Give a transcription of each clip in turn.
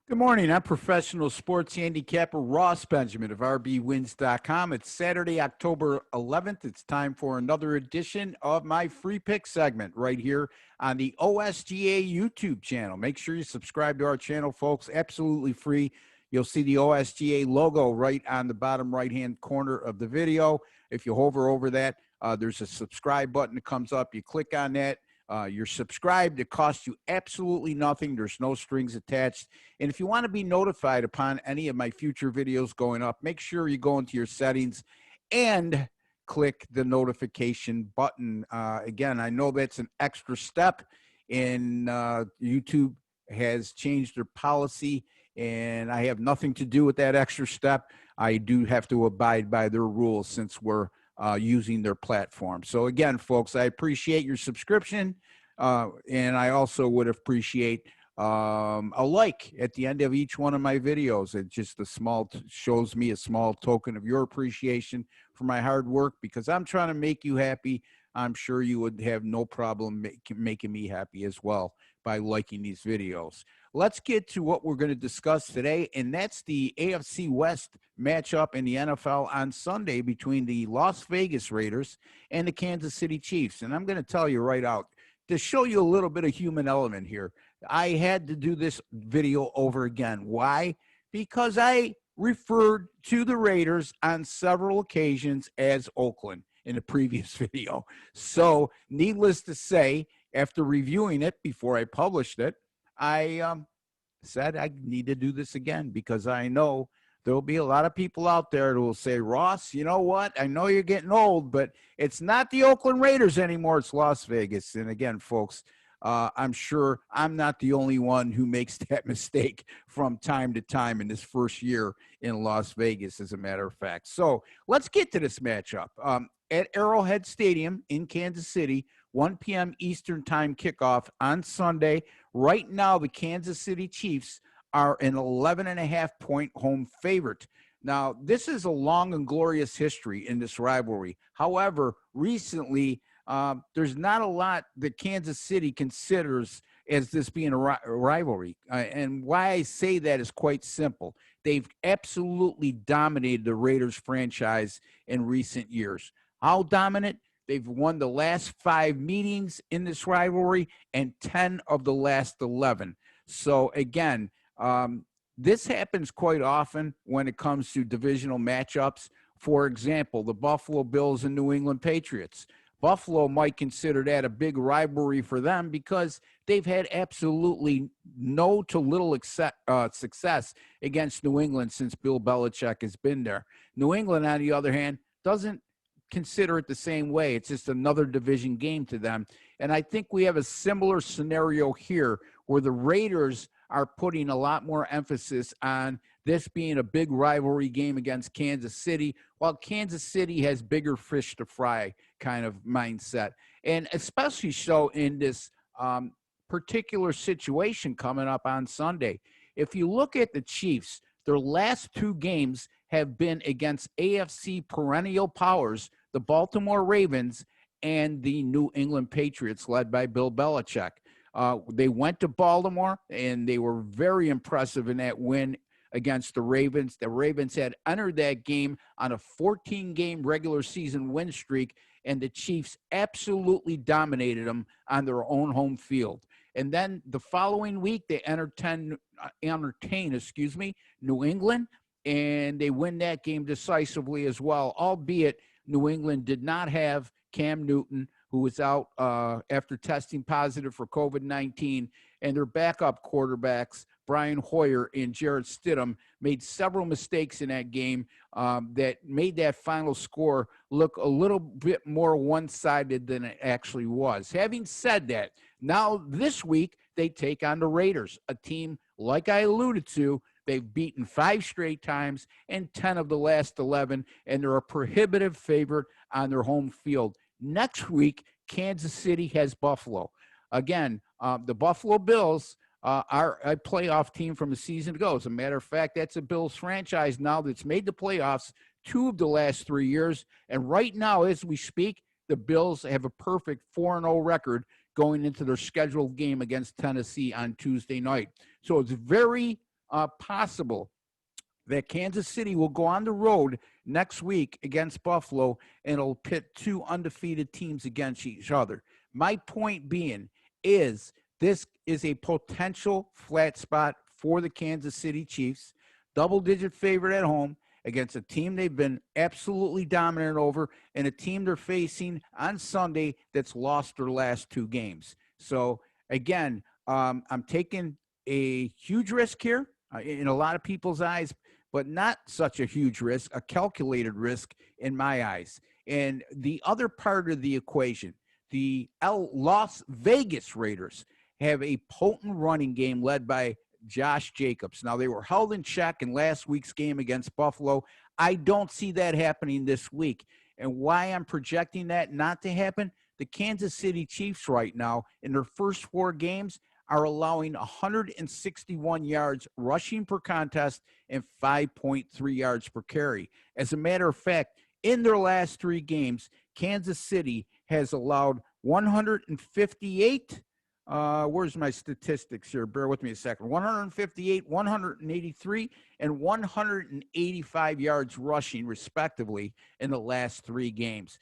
Good morning. I'm professional sports handicapper Ross Benjamin of RBWins.com. It's Saturday, October 11th. It's time for another edition of my free pick segment right here on the OSGA YouTube channel. Make sure you subscribe to our channel, folks. Absolutely free. You'll see the OSGA logo right on the bottom right-hand corner of the video. If you hover over that, there's a subscribe button that comes up. You click on that. You're subscribed. It costs you absolutely nothing. There's no strings attached. And if you want to be notified upon any of my future videos going up, make sure you go into your settings and click the notification button. Again, I know that's an extra step, and YouTube has changed their policy, and I have nothing to do with that extra step. I do have to abide by their rules since we're using their platform. So again, folks, I appreciate your subscription, and I also would appreciate a like at the end of each one of my videos. It just shows me a small token of your appreciation for my hard work, because I'm trying to make you happy. I'm sure you would have no problem making me happy as well by liking these videos. Let's get to what we're going to discuss today, and that's the AFC West matchup in the NFL on Sunday between the Las Vegas Raiders and the Kansas City Chiefs. And I'm going to tell you right out, to show you a little bit of human element here, I had to do this video over again. Why? Because I referred to the Raiders on several occasions as Oakland in the previous video. So needless to say, after reviewing it before I published it, I said I need to do this again, because I know there'll be a lot of people out there who will say, Ross, you know what? I know you're getting old, but it's not the Oakland Raiders anymore. It's Las Vegas. And again, folks, I'm sure I'm not the only one who makes that mistake from time to time in this first year in Las Vegas, as a matter of fact. So let's get to this matchup. At Arrowhead Stadium in Kansas City, 1 p.m. Eastern time kickoff on Sunday. Right now, the Kansas City Chiefs are an 11.5-point home favorite. Now, this is a long and glorious history in this rivalry. However, recently, there's not a lot that Kansas City considers as this being a rivalry. And why I say that is quite simple. They've absolutely dominated the Raiders franchise in recent years. How dominant? They've won the last 5 meetings in this rivalry and 10 of the last 11. So again, this happens quite often when it comes to divisional matchups. For example, the Buffalo Bills and New England Patriots. Buffalo might consider that a big rivalry for them because they've had absolutely no to little success against New England since Bill Belichick has been there. New England, on the other hand, doesn't consider it the same way. It's just another division game to them. And I think we have a similar scenario here where the Raiders are putting a lot more emphasis on this being a big rivalry game against Kansas City, while Kansas City has bigger fish to fry kind of mindset. And especially so in this particular situation coming up on Sunday. If you look at the Chiefs, their last 2 games have been against AFC perennial powers, the Baltimore Ravens and the New England Patriots, led by Bill Belichick. They went to Baltimore, and they were very impressive in that win against the Ravens. The Ravens had entered that game on a 14-game regular season win streak, and the Chiefs absolutely dominated them on their own home field. And then the following week, they entertain New England, and they win that game decisively as well, albeit New England did not have Cam Newton, who was out after testing positive for COVID-19, and their backup quarterbacks, Brian Hoyer and Jarrett Stidham, made several mistakes in that game that made that final score look a little bit more one-sided than it actually was. Having said that, now this week they take on the Raiders, a team, like I alluded to, they've beaten 5 straight times and 10 of the last 11, and they're a prohibitive favorite on their home field. Next week, Kansas City has Buffalo. Again, the Buffalo Bills are a playoff team from a season ago. As a matter of fact, that's a Bills franchise now that's made the playoffs 2 of the last 3 years. And right now, as we speak, the Bills have a perfect 4-0 record going into their scheduled game against Tennessee on Tuesday night. So it's very possible that Kansas City will go on the road next week against Buffalo and it'll pit two undefeated teams against each other. My point being is this is a potential flat spot for the Kansas City Chiefs, double-digit favorite at home against a team they've been absolutely dominant over and a team they're facing on Sunday that's lost their last two games. So, again, I'm taking a huge risk here in a lot of people's eyes, but not such a huge risk, a calculated risk in my eyes. And the other part of the equation, the Las Vegas Raiders have a potent running game led by Josh Jacobs. Now, they were held in check in last week's game against Buffalo. I don't see that happening this week. And why I'm projecting that not to happen, the Kansas City Chiefs right now, in their first four games, are allowing 161 yards rushing per contest and 5.3 yards per carry. As a matter of fact, in their last three games, Kansas City has allowed 158. Where's my statistics here? Bear with me a second. 158, 183, and 185 yards rushing, respectively, in the last three games.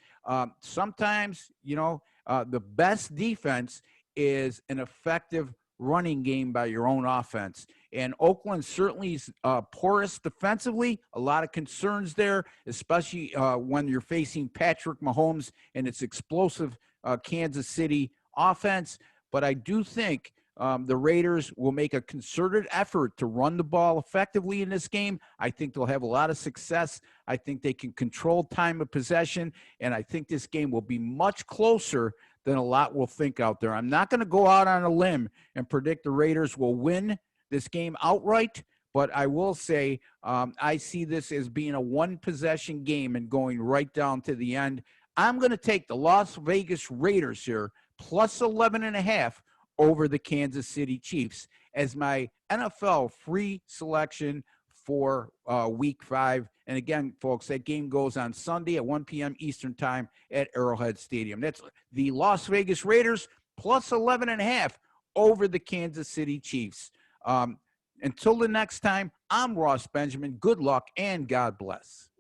Sometimes, the best defense is an effective running game by your own offense. And Oakland certainly is porous defensively. A lot of concerns there, especially when you're facing Patrick Mahomes and its explosive Kansas City offense. But I do think the Raiders will make a concerted effort to run the ball effectively in this game. I think they'll have a lot of success. I think they can control time of possession, and I think this game will be much closer than a lot will think out there. I'm not going to go out on a limb and predict the Raiders will win this game outright, but I will say I see this as being a one-possession game and going right down to the end. I'm going to take the Las Vegas Raiders here, plus 11.5 over the Kansas City Chiefs as my NFL free selection for Week 5. And again, folks, that game goes on Sunday at 1 p.m. Eastern Time at Arrowhead Stadium. That's the Las Vegas Raiders plus 11.5 over the Kansas City Chiefs. Until the next time, I'm Ross Benjamin. Good luck and God bless.